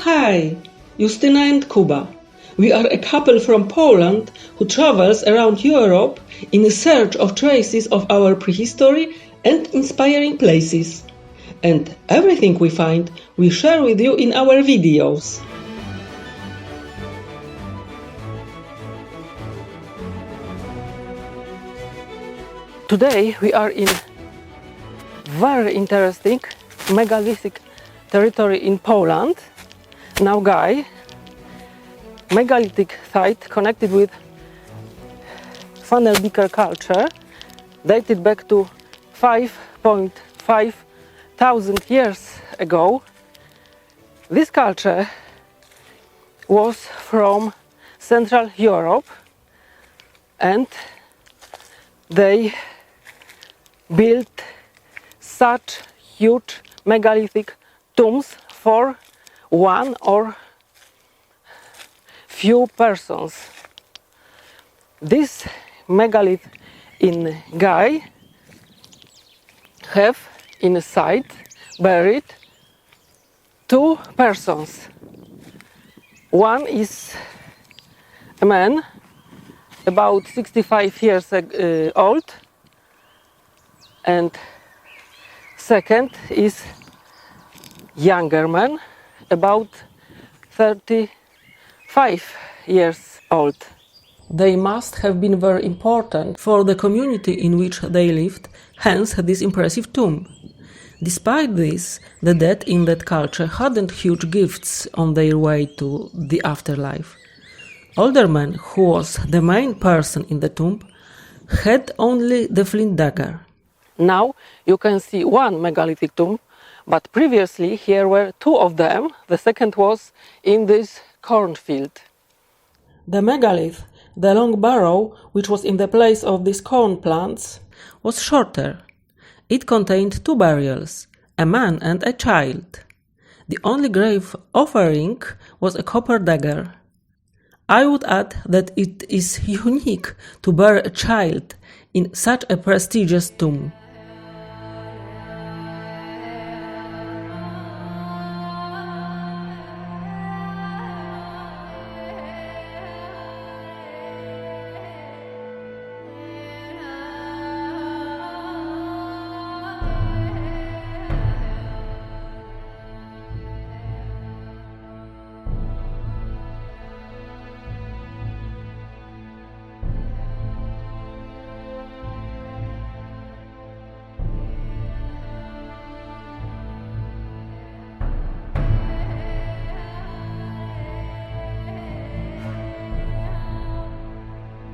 Hi, Justyna and Kuba. We are a couple from Poland who travels around Europe in search of traces of our prehistory and inspiring places. And everything we find, we share with you in our videos. Today we are in very interesting megalithic territory in Poland, Naugaj, megalithic site connected with funnel-beaker culture, dated back to 5.5 thousand years ago. This culture was from Central Europe, and they built such huge megalithic tombs for one or few persons. This megalith in Gaj have inside buried two persons. One is a man about 65 years old, and second is younger man about 35 years old. They must have been very important for the community in which they lived, hence this impressive tomb. Despite this, the dead in that culture hadn't huge gifts on their way to the afterlife. Older man, who was the main person in the tomb, had only the flint dagger. Now you can see one megalithic tomb, but previously here were two of them. The second was in this cornfield. The megalith, the long barrow, which was in the place of these corn plants, was shorter. It contained two burials, a man and a child. The only grave offering was a copper dagger. I would add that it is unique to bury a child in such a prestigious tomb.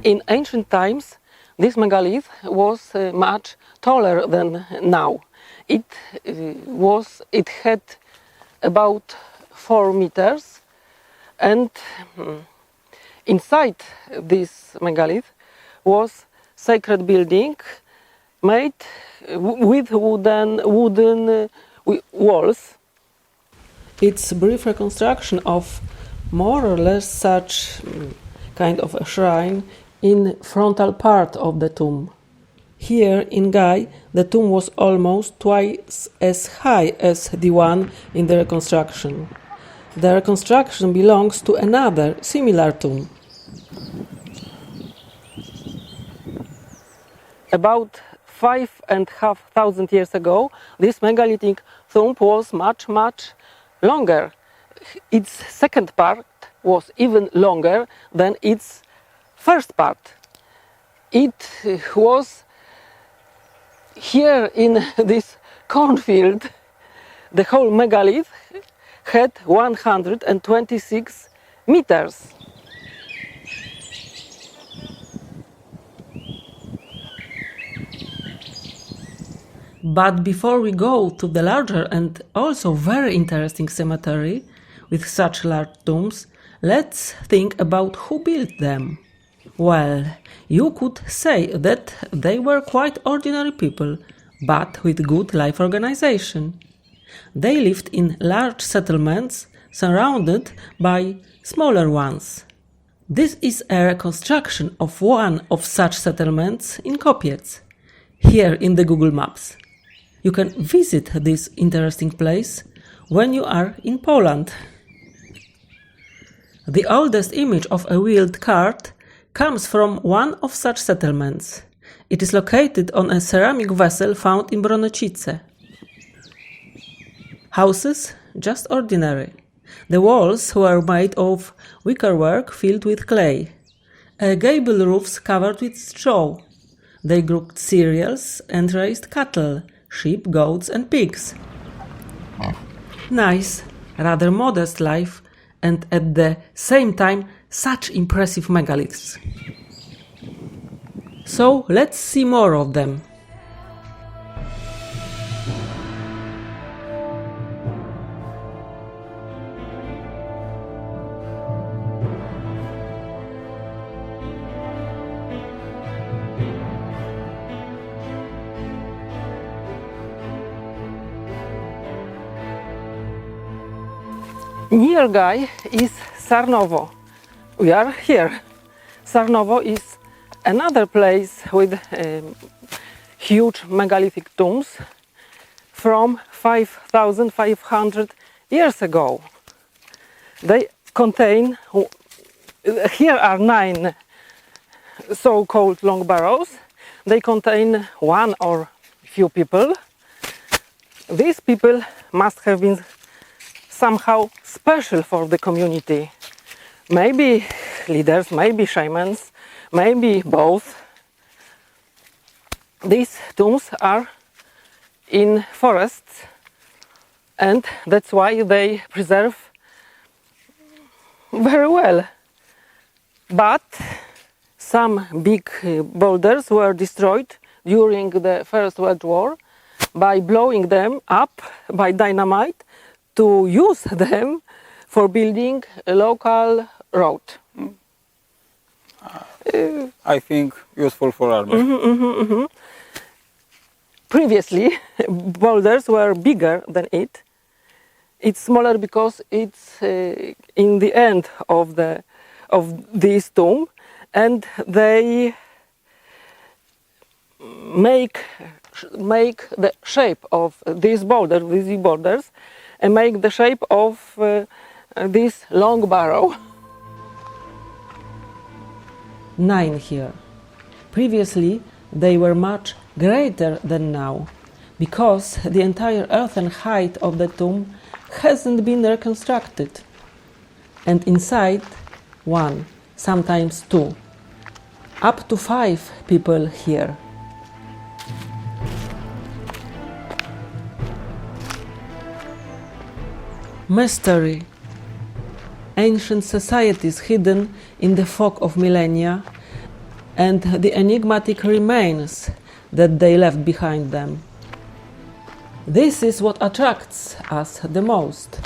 In ancient times, this megalith was much taller than now. It had about 4 meters, and inside this megalith was sacred building made with wooden walls. It's brief reconstruction of more or less such kind of a shrine in frontal part of the tomb. Here in Gaj, the tomb was almost twice as high as the one in the reconstruction. The reconstruction belongs to another similar tomb. About 5,500 years ago, this megalithic tomb was much longer. Its second part was even longer than its first part. It was here in this cornfield. The whole megalith had 126 meters. But before we go to the larger and also very interesting cemetery with such large tombs, let's think about who built them. Well, you could say that they were quite ordinary people, but with good life organization. They lived in large settlements surrounded by smaller ones. This is a reconstruction of one of such settlements in Kopiec, here in the Google Maps. You can visit this interesting place when you are in Poland. The oldest image of a wheeled cart comes from one of such settlements. It is located on a ceramic vessel found in Bronocice. Houses, just ordinary. The walls were made of wickerwork filled with clay. Gable roofs covered with straw. They grew cereals and raised cattle, sheep, goats and pigs. Nice, rather modest life, and at the same time such impressive megaliths. So let's see more of them. Nearby is Sarnowo. We are here. Sarnowo is another place with huge megalithic tombs from 5,500 years ago. They contain, here are 9 so-called long barrows. They contain one or few people. These people must have been somehow special for the community. Maybe leaders, maybe shamans, maybe both. These tombs are in forests, and that's why they preserve very well. But some big boulders were destroyed during the First World War by blowing them up by dynamite to use them for building a local road. I think useful for army. Previously, boulders were bigger than it. It's smaller because it's in the end of this tomb, and they make the shape of these boulders, and make the shape of this long barrow. 9 here. Previously, they were much greater than now, because the entire earthen height of the tomb hasn't been reconstructed. And inside, 1, sometimes 2, up to 5 people here. Mystery. Ancient societies hidden in the fog of millennia, and the enigmatic remains that they left behind them. This is what attracts us the most.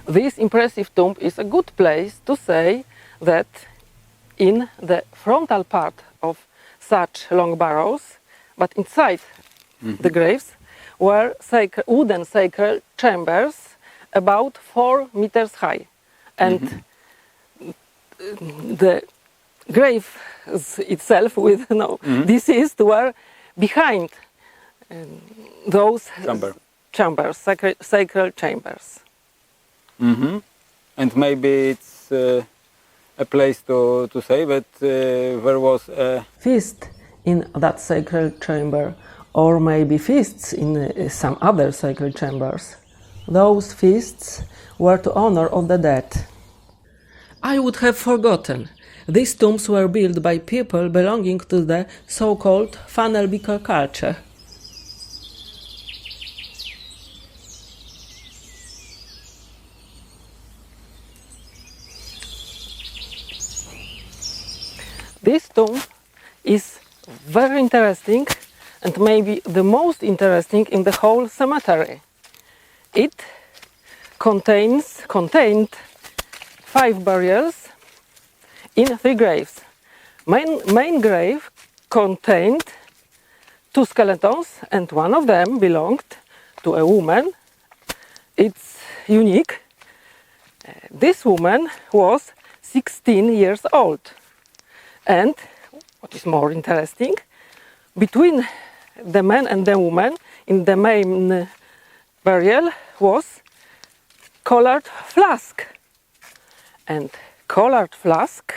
This impressive tomb is a good place to say that in the frontal part of such long barrows, but inside the graves, were wooden sacred chambers about 4 meters high. And the grave itself with deceased were behind those chambers, sacred chambers. And maybe it's a place to say that there was a feast in that sacred chamber, or maybe feasts in some other sacred chambers. Those feasts were to honor of the dead. I would have forgotten. These tombs were built by people belonging to the so-called funnel beaker culture. This tomb is very interesting and maybe the most interesting in the whole cemetery. It contained 5 burials in 3 graves. Main grave contained 2 skeletons, and one of them belonged to a woman. It's unique This woman was 16 years old. And, what is more interesting, between the man and the woman in the main burial was colored flask. And colored flask,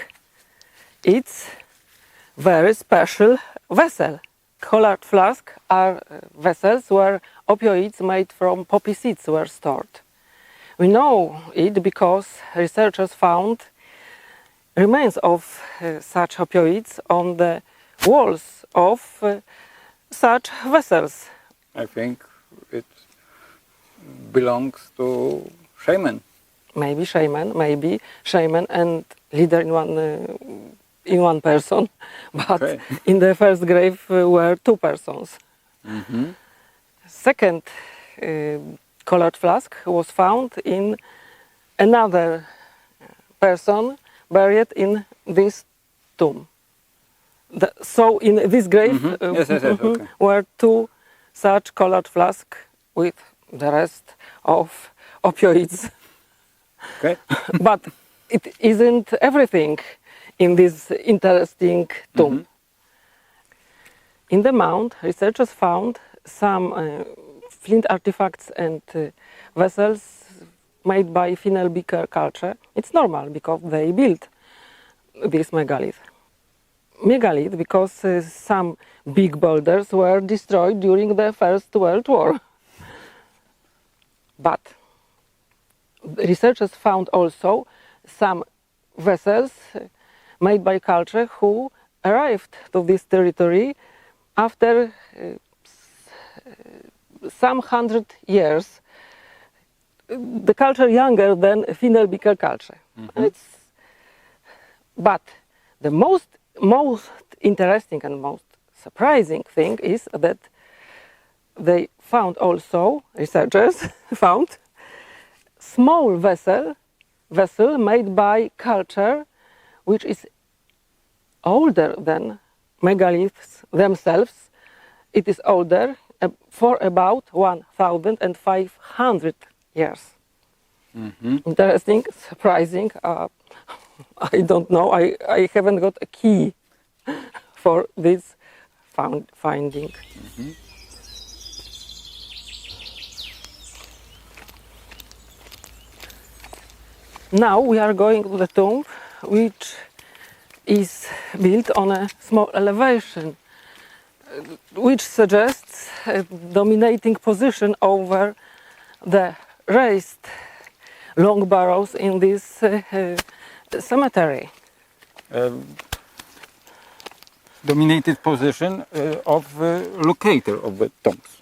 it's very special vessel. Colored flask are vessels where opioids made from poppy seeds were stored. We know it because researchers found remains of such opioids on the walls of such vessels. I think it belongs to shaman. Maybe shaman and leader in one person, but Okay. in the first grave were two persons. Mhm. Second colored flask was found in another person buried in this tomb. So in this grave Yes, okay. were two such colored flasks with the rest of opioids. Okay. But it isn't everything in this interesting tomb. In the mound, researchers found some flint artifacts and vessels made by Finnelbiker culture. It's normal because they built this megalith. Megalith because some big boulders were destroyed during the First World War. But researchers found also some vessels made by culture who arrived to this territory after some 100 years. The culture younger than Finnelbiker culture. But the most interesting and most surprising thing is that they found also, researchers found, small vessel made by culture which is older than megaliths themselves. It is older for about 1,500 years. Interesting, surprising. I don't know. I haven't got a key for this finding. Now we are going to the tomb, which is built on a small elevation, which suggests a dominating position over the raised long barrows in this cemetery. Dominated position of locator of the tombs.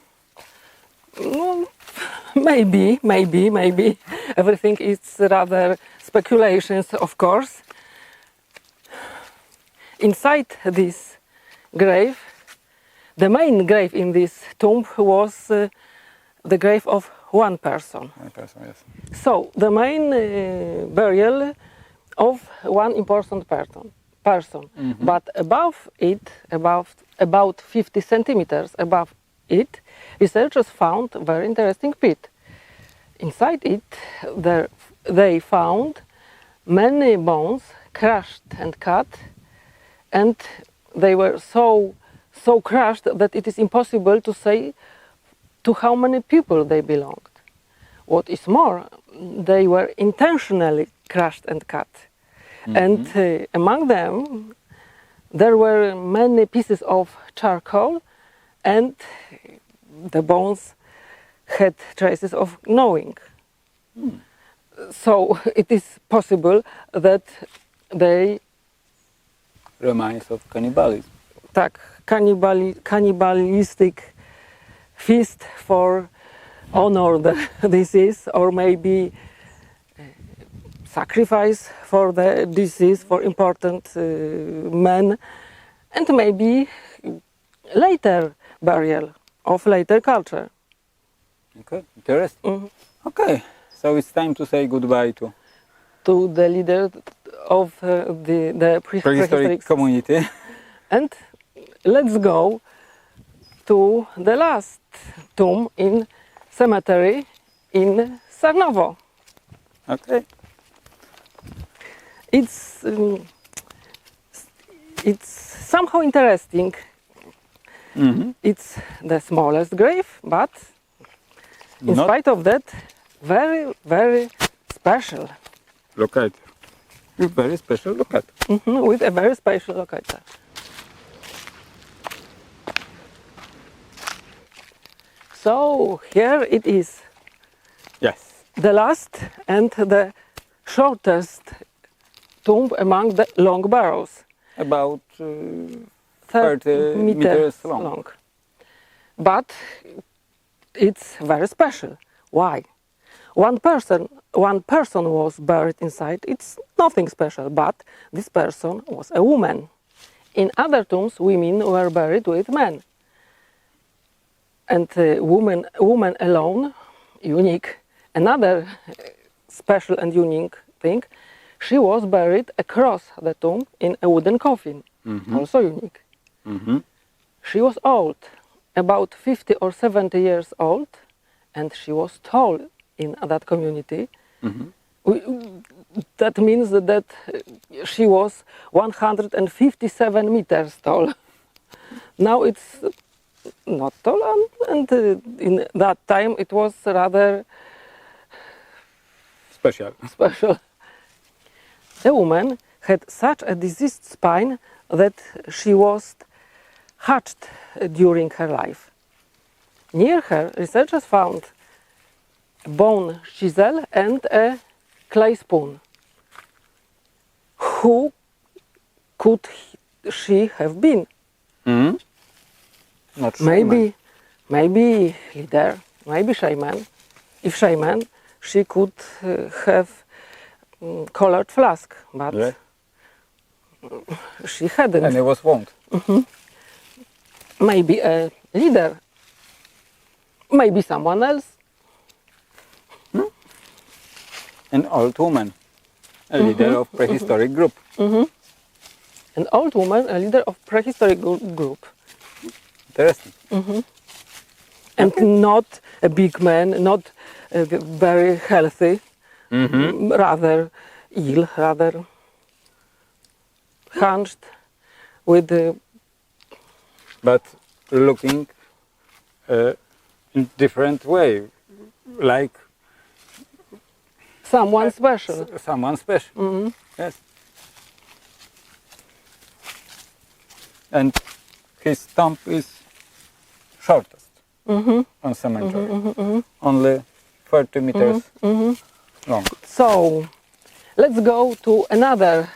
Maybe. Everything is rather speculations, of course. Inside this grave, the main grave in this tomb was the grave of one person. One person, yes. So the main burial of one important person. But above it, about 50 centimeters above it, researchers found a very interesting pit. Inside it, they found many bones crushed and cut, and they were so crushed that it is impossible to say to how many people they belonged. What is more, they were intentionally crushed and cut. And among them, there were many pieces of charcoal, and the bones had traces of gnawing. So it is possible that they Remains of cannibalism. Cannibalistic feast for honor the disease, or maybe sacrifice for the disease for important men, and maybe later burial of later culture. Okay, interesting. Okay, so it's time to say goodbye to the leader of the prehistoric community. And let's go to the last tomb in cemetery in Sarnowo. Okay. it's somehow interesting. It's the smallest grave, but in Not spite of that, very, very special. located. Very special located. With a very special locator. So here it is, Yes. the last and the shortest tomb among the long barrows. About 30 meters long. But it's very special. Why? One person was buried inside. It's nothing special, but this person was a woman. In other tombs, women were buried with men. And woman alone, unique. Another special and unique thing, she was buried across the tomb in a wooden coffin, also unique. She was old, about 50 or 70 years old, and she was tall in that community. That means that she was 157 meters tall. Now it's not tall, and in that time it was rather Special. special. The woman had such a diseased spine that she was hatched during her life. Near her, researchers found a bone chisel and a clay spoon. Who could she have been? Not sure. Maybe leader, maybe shaman. If shaman, she could have colored flask, but Yeah. she hadn't. And it was wound. Maybe a leader, maybe someone else. An old woman, a leader of prehistoric group. An old woman, a leader of prehistoric group. Interesting. And not a big man, not very healthy, rather ill, rather hunched, with But looking in different way, like someone special. someone special. Yes. And his tomb is shortest on cemetery. Only 30 meters long. So, let's go to another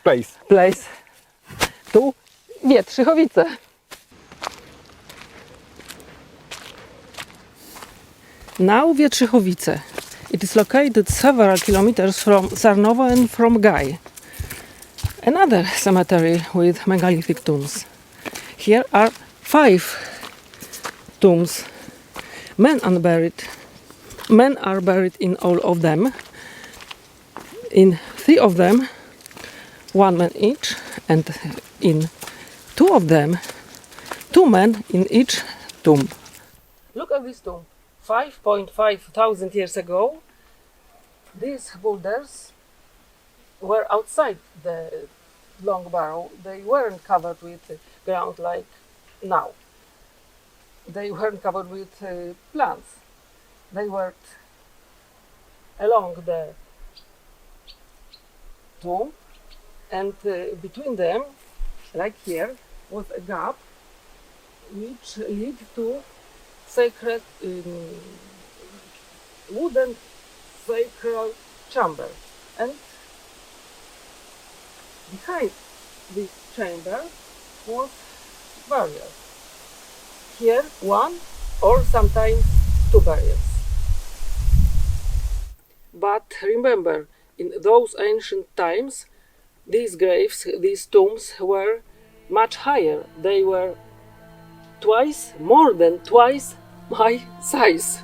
place, to Wietrzychowice. Now Wietrzychowice. It is located several kilometers from Sarnowo and from Gaj. Another cemetery with megalithic tombs. Here are 5 tombs. Men are buried in all of them. In 3 of them, 1 man each, and in 2 of them, 2 men in each tomb. Look at this tomb. 5.5 thousand years ago, these boulders were outside the long barrow. They weren't covered with ground like now. They weren't covered with plants. They were along the tomb, and between them, like here, was a gap which led to sacred wooden sacred chamber, and behind this chamber was barrier. Here 1 or sometimes 2 barriers. But remember, in those ancient times, these graves, these tombs were much higher. They were more than twice my size.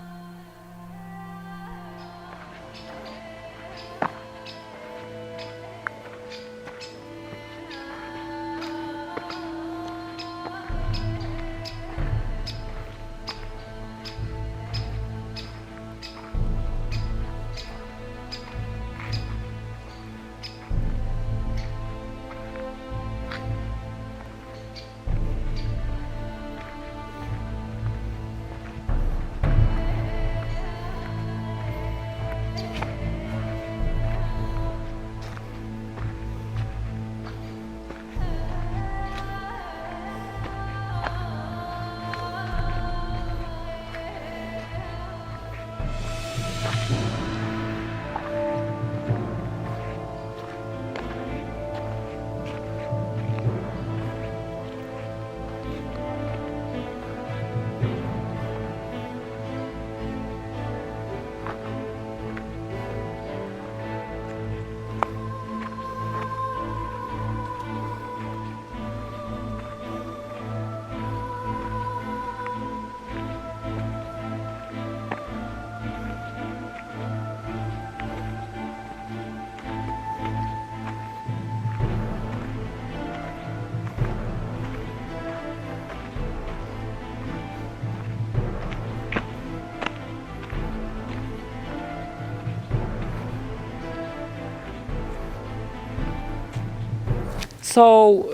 So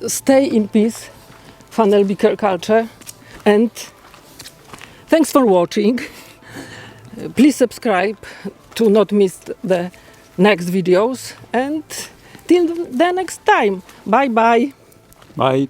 stay in peace, Funnel Beaker culture, and thanks for watching. Please subscribe to not miss the next videos, and till the next time, bye bye. Bye.